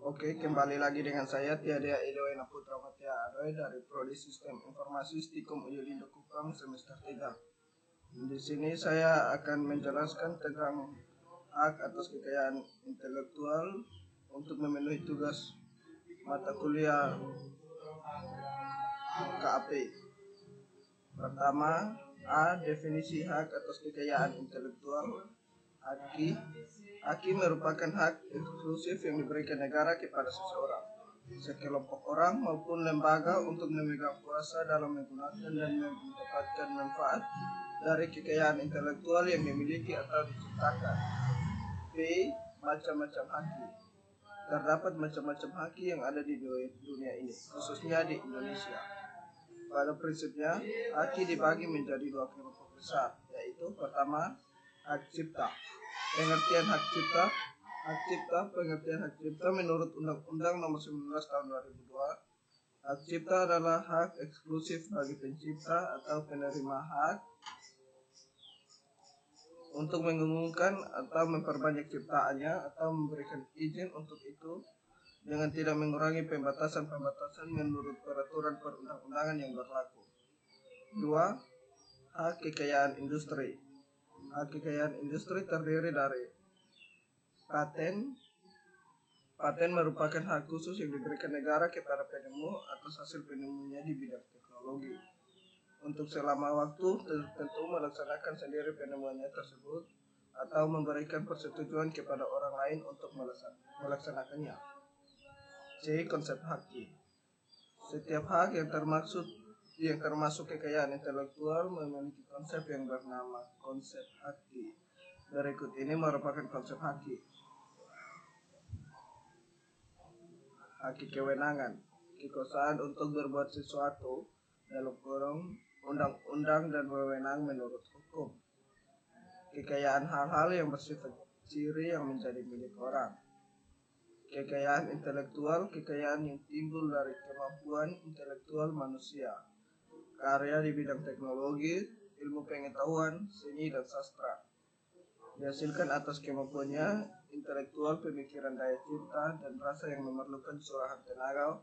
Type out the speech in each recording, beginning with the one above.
Oke, kembali lagi dengan saya Tiada Edoena Putra Matia Adoy dari Prodi Sistem Informasi Stikom Uyulindo Kupang semester 3. Di sini saya akan menjelaskan tentang hak atas kekayaan intelektual untuk memenuhi tugas mata kuliah KAP. Pertama, A. Definisi hak atas kekayaan intelektual. Haki merupakan hak eksklusif yang diberikan negara kepada seseorang, sekelompok orang maupun lembaga untuk memegang kuasa dalam menggunakan dan mendapatkan manfaat dari kekayaan intelektual yang dimiliki atau diciptakan. B. Macam-macam haki. Terdapat macam-macam haki yang ada di dunia ini, khususnya di Indonesia. Pada prinsipnya, haki dibagi menjadi dua kelompok besar, yaitu pertama, hak cipta. Pengertian hak cipta menurut Undang-Undang Nomor 19 Tahun 2002. Hak cipta adalah hak eksklusif bagi pencipta atau penerima hak untuk mengumumkan atau memperbanyak ciptaannya atau memberikan izin untuk itu dengan tidak mengurangi pembatasan-pembatasan menurut peraturan perundang-undangan yang berlaku. 2. Hak kekayaan industri. Hak kekayaan industri terdiri dari paten. Paten merupakan hak khusus yang diberikan negara kepada penemu atas hasil penemunya di bidang teknologi untuk selama waktu tertentu melaksanakan sendiri penemuannya tersebut atau memberikan persetujuan kepada orang lain untuk melaksanakannya. C. Konsep haki. Setiap hak yang termasuk kekayaan intelektual memiliki konsep yang bernama konsep haki. Berikut ini merupakan konsep haki. Haki kewenangan, kekuasaan untuk berbuat sesuatu dalam kurung undang-undang dan wewenang menurut hukum. Kekayaan hal-hal yang bersifat ciri yang menjadi milik orang. Kekayaan intelektual, kekayaan yang timbul dari kemampuan intelektual manusia. Karya di bidang teknologi, ilmu pengetahuan, seni, dan sastra. Dihasilkan atas kemampuannya intelektual, pemikiran, daya cipta, dan rasa yang memerlukan curahan tenaga,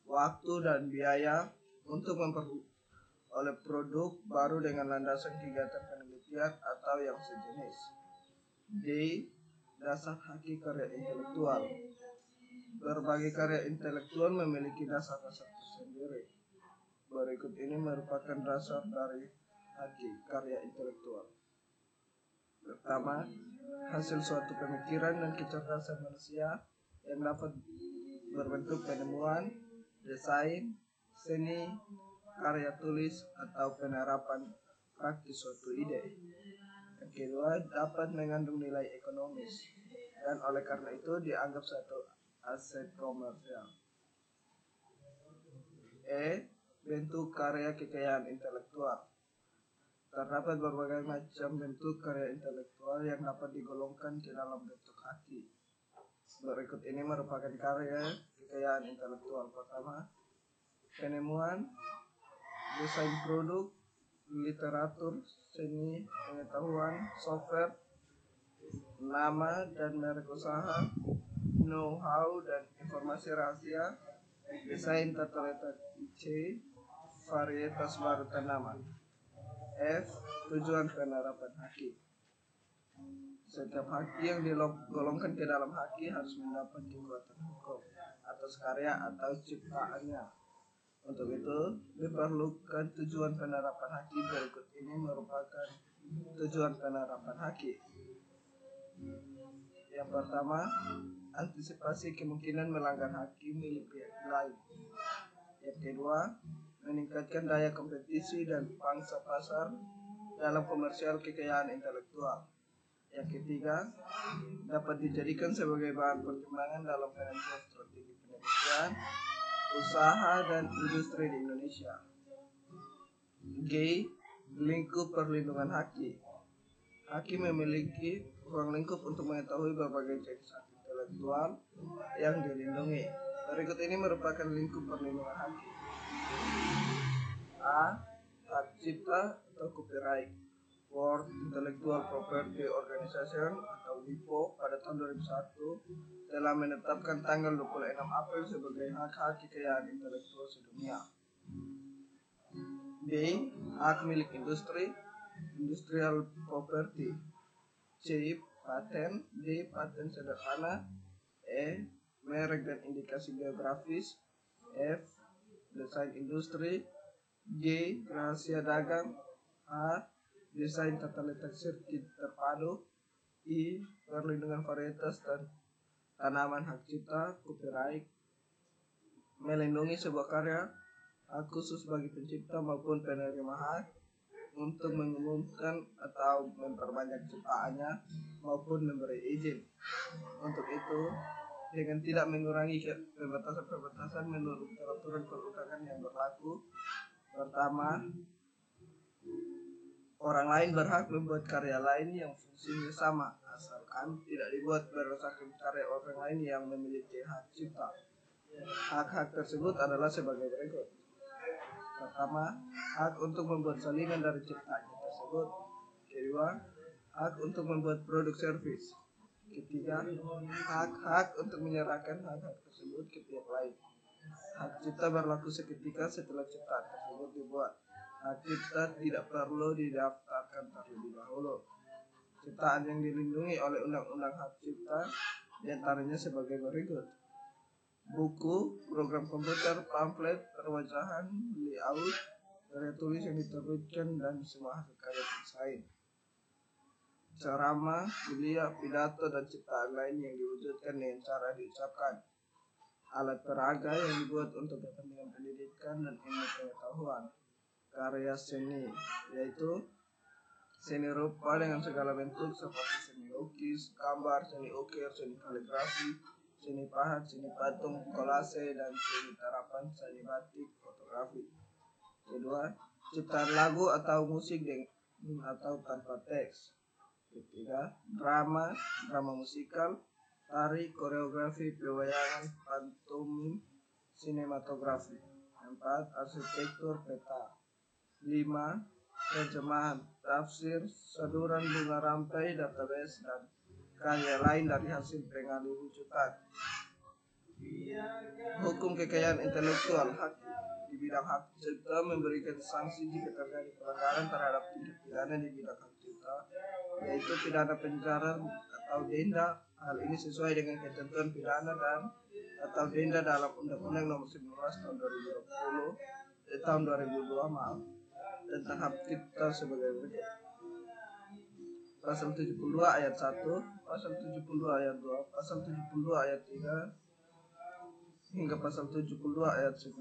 waktu, dan biaya untuk memperoleh produk baru dengan landasan kegiatan penelitian atau yang sejenis. D. Dasar haki karya intelektual. Berbagai karya intelektual memiliki dasar-dasar tersendiri. Berikut ini merupakan dasar dari haki karya intelektual. Pertama, hasil suatu pemikiran dan kecerdasan manusia yang dapat berbentuk penemuan, desain, seni, karya tulis, atau penerapan praktis suatu ide. Yang kedua, dapat mengandung nilai ekonomis dan oleh karena itu dianggap satu aset komersial. E. Bentuk karya kekayaan intelektual. Terdapat berbagai macam bentuk karya intelektual yang dapat digolongkan ke dalam bentuk haki. Berikut ini merupakan karya kekayaan intelektual. Pertama, penemuan, desain produk, literatur, seni, pengetahuan, software, nama dan merek usaha, know-how dan informasi rahasia, desain tata letak. C. Varietas baru tanaman. F. Tujuan penerapan haki. Setiap haki yang digolongkan ke dalam haki harus mendapat kekuatan hukum atas karya atau ciptaannya. Untuk itu diperlukan tujuan penerapan haki. Berikut ini merupakan tujuan penerapan haki. Yang pertama, antisipasi kemungkinan melanggar haki milik pihak lain. Yang kedua, meningkatkan daya kompetisi dan pangsa pasar dalam komersial kekayaan intelektual. Yang ketiga, dapat dijadikan sebagai bahan pertimbangan dalam penentuan strategi penelitian, usaha, dan industri di Indonesia. G. Lingkup perlindungan haki. Haki memiliki ruang lingkup untuk mengetahui berbagai jenis hak intelektual yang dilindungi. Berikut ini merupakan lingkup perlindungan haki. A. Hak cipta atau copyright. World Intellectual Property Organization atau WIPO pada tahun 2001 telah menetapkan tanggal 26 April sebagai hak-hak kekayaan intelektual sedunia. B. Hak milik industri, industrial property. C. Paten. D. Paten sederhana. E. Merek dan indikasi geografis. F. Desain industri. G. Rahasia dagang. A. Desain tata letak sirkuit terpadu. I. Perlindungan varietas dan tanaman. Hak cipta, copyright, melindungi sebuah karya, hak khusus bagi pencipta maupun penerima hak untuk mengumumkan atau memperbanyak ciptaannya maupun memberi izin untuk itu dengan tidak mengurangi pembatasan-pembatasan menurut peraturan perundangan yang berlaku. Pertama, orang lain berhak membuat karya lain yang fungsinya sama asalkan tidak dibuat berdasarkan karya orang lain yang memiliki hak cipta. Hak-hak tersebut adalah sebagai berikut. Pertama, hak untuk membuat salinan dari ciptaannya tersebut. Kedua, hak untuk membuat produk servis. Ketiga, hak untuk menyerahkan hak-hak tersebut ke pihak lain. Hak cipta berlaku seketika setelah ciptaan tersebut dibuat. Hak cipta tidak perlu didaftarkan terlebih dahulu. Ciptaan yang dilindungi oleh Undang-Undang Hak Cipta diantaranya sebagai berikut: buku, program komputer, pamflet, perwajahan, layout, karya tulis yang diterbitkan, dan semua hasil karya tulis lain. Ceramah, kuliah, pidato, dan ciptaan lain yang diwujudkan dengan cara diucapkan. Alat peraga yang dibuat untuk kepentingan pendidikan dan ilmu pengetahuan. Karya seni, yaitu seni rupa dengan segala bentuk seperti seni lukis, gambar, seni ukir, seni kaligrafi, seni pahat, seni patung, kolase, dan seni terapan, seni batik, fotografi. Kedua, ciptaan lagu atau musik atau tanpa teks. Ketiga, drama musikal, tari, koreografi, pewayangan, pantomim, sinematografi. 4. Arsitektur peta. 5. Terjemahan, tafsir, saduran bunga rampai, database, dan karya lain dari hasil pengali wujudan. Hukum kekayaan intelektual. Hak di bidang hak cipta memberikan sanksi jika terjadi pelanggaran terhadap tindak pidana di bidang hak cipta, yaitu pidana penjara atau denda. Hal ini sesuai dengan ketentuan pidana dan atau denda dalam Undang-Undang Nomor 19 tahun 2002 tentang hak cipta sebagai berikut. Pasal 72 ayat 1, pasal 72 ayat 2, pasal 72 ayat 3 hingga pasal 72 ayat 9,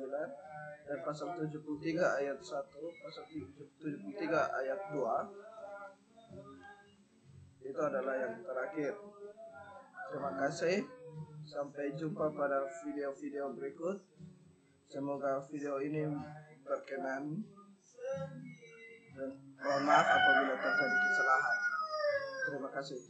dan pasal 73 ayat 1, pasal 73 ayat 2. Itu adalah yang terakhir. Terima kasih. Sampai jumpa pada video-video berikut. Semoga video ini berkenan dan mohon maaf apabila terjadi kesalahan. Terima kasih.